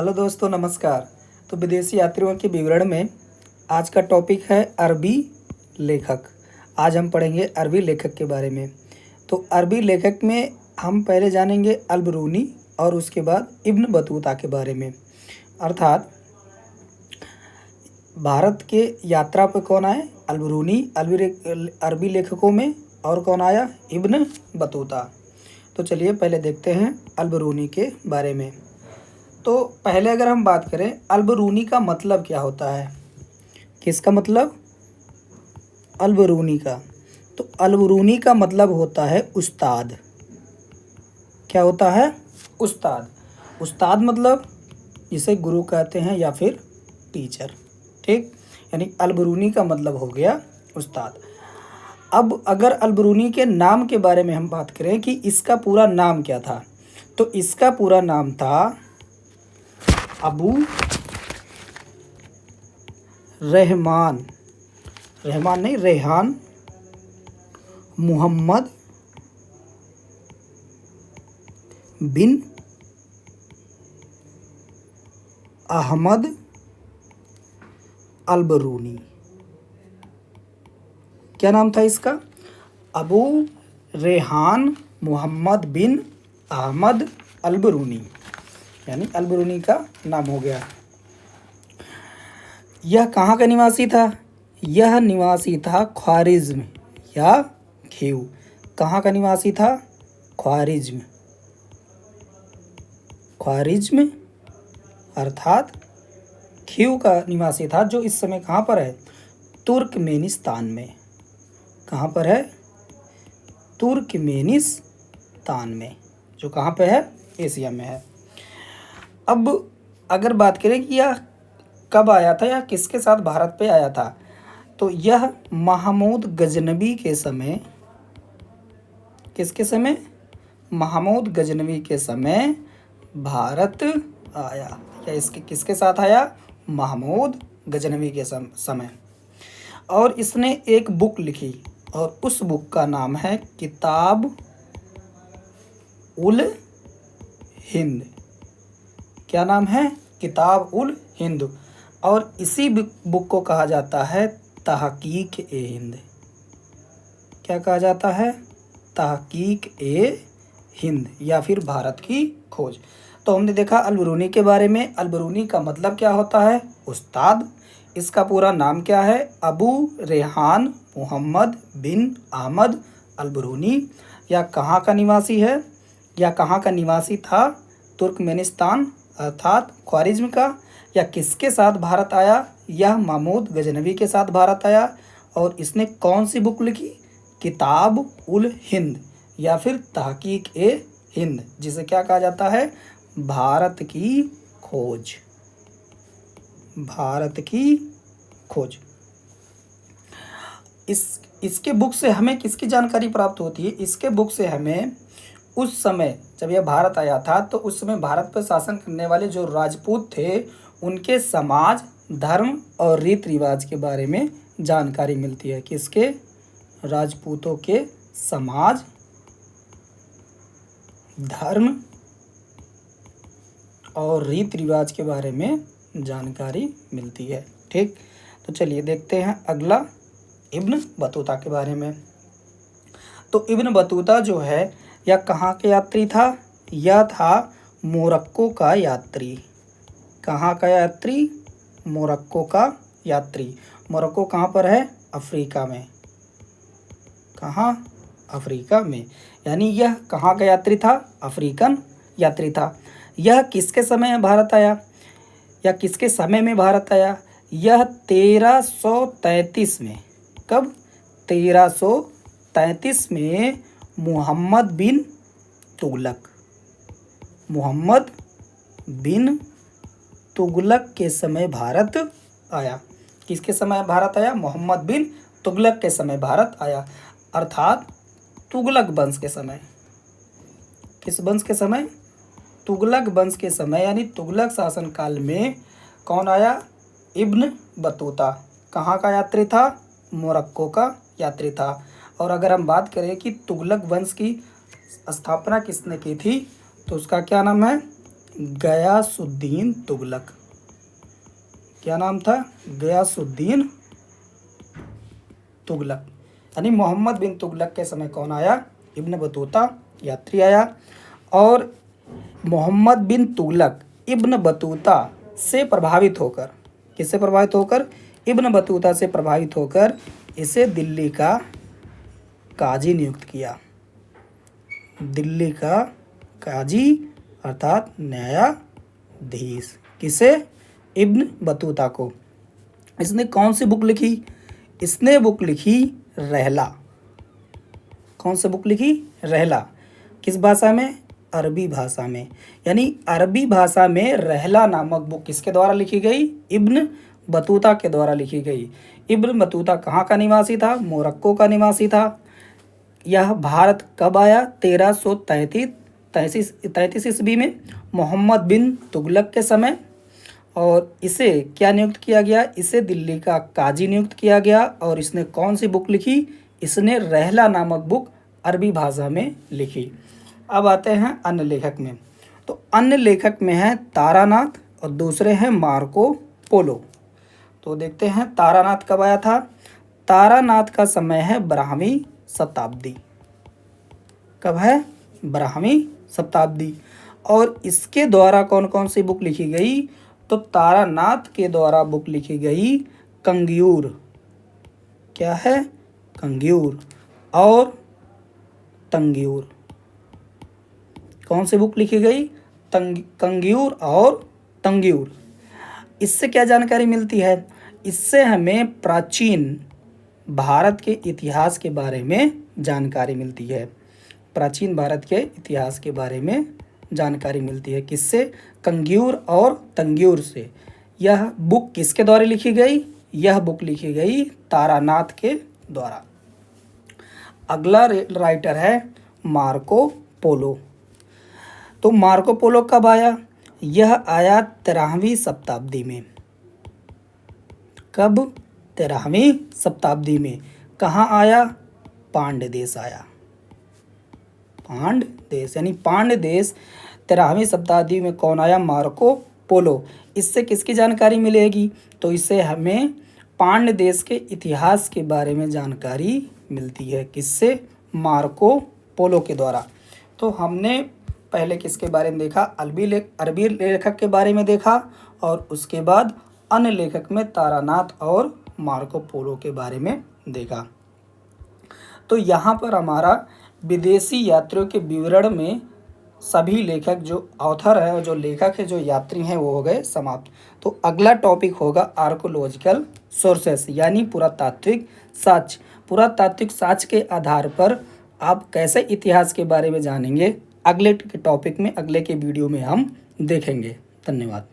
Hello दोस्तों, नमस्कार। तो विदेशी यात्रियों के विवरण में आज का टॉपिक है अरबी लेखक। आज हम पढ़ेंगे अरबी लेखक के बारे में। तो अरबी लेखक में हम पहले जानेंगे अल-बरूनी और उसके बाद इब्न बतूता के बारे में। अर्थात भारत के यात्रा पर कौन आए? अल-बरूनी अरबी लेखकों में, और कौन आया? Ibn Battuta. तो चलिए पहले देखते हैं अल-बरूनी के बारे में। तो पहले अगर हम बात करें अल-बरूनी का मतलब क्या होता है, किसका मतलब? अल-बरूनी का। तो अल-बरूनी का मतलब होता है उस्ताद। क्या होता है? उस्ताद। उस्ताद मतलब जिसे गुरु कहते हैं या फिर टीचर। ठीक, यानी अल-बरूनी का मतलब हो गया उस्ताद। अब अगर अल-बरूनी के नाम के बारे में हम बात करें कि इसका पूरा नाम क्या था, तो इसका पूरा नाम था अबू रहमान, रहमान नहीं, रेहान मुहम्मद बिन अहमद अल-बरूनी। क्या नाम था इसका? अबू रेहान मुहम्मद बिन अहमद अल-बरूनी, यानी अल-बरूनी का नाम हो गया। यह कहाँ का निवासी था? यह निवासी था ख्वारिज्म या खीव। कहाँ का निवासी था? ख्वारिज्म। ख्वारिज्म अर्थात खीव का निवासी था, जो इस समय कहाँ पर है? तुर्कमेनिस्तान में। कहाँ पर है? तुर्कमेनिस्तान में, जो कहाँ पे है? एशिया में है। अब अगर बात करें कि यह कब आया था या किसके साथ भारत पे आया था, तो यह महमूद गजनवी के समय, किसके समय? महमूद गजनवी के समय भारत आया। या इसके किसके साथ आया? महमूद गजनवी के समय। और इसने एक बुक लिखी और उस बुक का नाम है किताब उल हिंद। क्या नाम है? किताब उल हिंद। और इसी बुक को कहा जाता है तहकीक ए हिंद। क्या कहा जाता है? तहकीक ए हिंद या फिर भारत की खोज। तो हमने देखा अल-बरूनी के बारे में। अल-बरूनी का मतलब क्या होता है? उस्ताद। इसका पूरा नाम क्या है? अबू रेहान मुहम्मद बिन अहमद अल-बरूनी। या कहाँ का निवासी है या कहाँ का निवासी था? तुर्कमेनिस्तान अर्थात ख्वारिज्म का। या किसके साथ भारत आया? यह महमूद गजनवी के साथ भारत आया। और इसने कौन सी बुक लिखी? किताब उल हिंद या फिर तहकीक ए हिंद, जिसे क्या कहा जाता है? भारत की खोज। भारत की खोज। इसके बुक से हमें किसकी जानकारी प्राप्त होती है? इसके बुक से हमें उस समय जब यह भारत आया था, तो उस समय भारत पर शासन करने वाले जो राजपूत थे, उनके समाज, धर्म और रीति रिवाज के बारे में जानकारी मिलती है। किसके? राजपूतों के समाज, धर्म और रीति रिवाज के बारे में जानकारी मिलती है। ठीक, तो चलिए देखते हैं अगला इब्न बतूता के बारे में। तो इब्न बतूता जो है, यह कहाँ के यात्री था? यह था मोरक्को का यात्री। कहाँ का यात्री? मोरक्को का यात्री। मोरक्को कहाँ पर है? अफ्रीका में। कहाँ? अफ्रीका में। यानी यह कहाँ का यात्री था? अफ्रीकन यात्री था। यह किसके समय भारत आया या किसके समय में भारत आया? यह 1333 में। कब? 1333 में मुहम्मद बिन तुगलक, मुहम्मद बिन तुगलक के समय भारत आया। किसके समय भारत आया? मोहम्मद बिन तुगलक के समय भारत आया, अर्थात तुगलक वंश के समय। किस वंश के समय? तुगलक वंश के समय, यानी तुगलक शासनकाल में कौन आया? Ibn Battuta. कहाँ का यात्री था? मोरक्को का यात्री था। और अगर हम बात करें कि तुगलक वंश की स्थापना किसने की थी, तो उसका क्या नाम है? गयासुद्दीन तुगलक। क्या नाम था? गयासुद्दीन तुगलक। यानी मोहम्मद बिन तुगलक के समय कौन आया? इब्न बतूता यात्री आया। और मोहम्मद बिन तुगलक इब्न बतूता से प्रभावित होकर, किससे प्रभावित होकर? इब्न बतूता से प्रभावित होकर इसे दिल्ली का काजी नियुक्त किया। दिल्ली का काजी अर्थात न्यायाधीश। किसे? इब्न बतूता को। इसने कौन सी बुक लिखी? इसने बुक लिखी रहला। कौन सी बुक लिखी? रहला। किस भाषा में? अरबी भाषा में। यानी अरबी भाषा में रहला नामक बुक किसके द्वारा लिखी गई? इब्न बतूता के द्वारा लिखी गई। इब्न बतूता कहाँ का निवासी था? मोरक्को का निवासी था। यह भारत कब आया? 1333 ईस्वी में मोहम्मद बिन तुगलक के समय। और इसे क्या नियुक्त किया गया? इसे दिल्ली का काजी नियुक्त किया गया। और इसने कौन सी बुक लिखी? इसने रहला नामक बुक अरबी भाषा में लिखी। अब आते हैं अन्य लेखक में। तो अन्य लेखक में है तारानाथ और दूसरे हैं मार्को पोलो। तो देखते हैं तारानाथ कब आया था। तारानाथ का समय है 12वीं शताब्दी। कब है? 12वीं शताब्दी। और इसके द्वारा कौन कौन सी बुक लिखी गई? तो तारानाथ के द्वारा बुक लिखी गई कंग्यूर। क्या है? कंग्यूर और तंग्यूर। कौन सी बुक लिखी गई? कंग्यूर और तंग्यूर। इससे क्या जानकारी मिलती है? इससे हमें प्राचीन भारत के इतिहास के बारे में जानकारी मिलती है। प्राचीन भारत के इतिहास के बारे में जानकारी मिलती है। किससे? कंग्यूर और तंग्यूर से। यह बुक किसके द्वारा लिखी गई? यह बुक लिखी गई तारानाथ के द्वारा। अगला राइटर है मार्को पोलो। तो मार्को पोलो कब आया? यह आया 13वीं शताब्दी में। कब? 13वीं शताब्दी में। कहाँ आया? पांड्य देश आया। पांड्य देश, यानी पांड्य देश 13वीं शताब्दी में कौन आया? Marco Polo. इससे किसकी जानकारी मिलेगी? तो इससे हमें पांड्य देश के इतिहास के बारे में जानकारी मिलती है। किससे? मार्को पोलो के द्वारा। तो हमने पहले किसके बारे में देखा? अरबी लेखक के बारे में देखा। और उसके बाद अन्य लेखक में तारानाथ और मार्को पोलो के बारे में देखा। तो यहाँ पर हमारा विदेशी यात्रियों के विवरण में सभी लेखक जो ऑथर है और जो लेखक है, जो यात्री हैं, वो हो गए समाप्त। तो अगला टॉपिक होगा आर्कोलॉजिकल सोर्सेस, यानी पुरातात्विक साक्ष्य। पुरातात्विक साक्ष्य के आधार पर आप कैसे इतिहास के बारे में जानेंगे, अगले टॉपिक में, अगले के वीडियो में हम देखेंगे। धन्यवाद।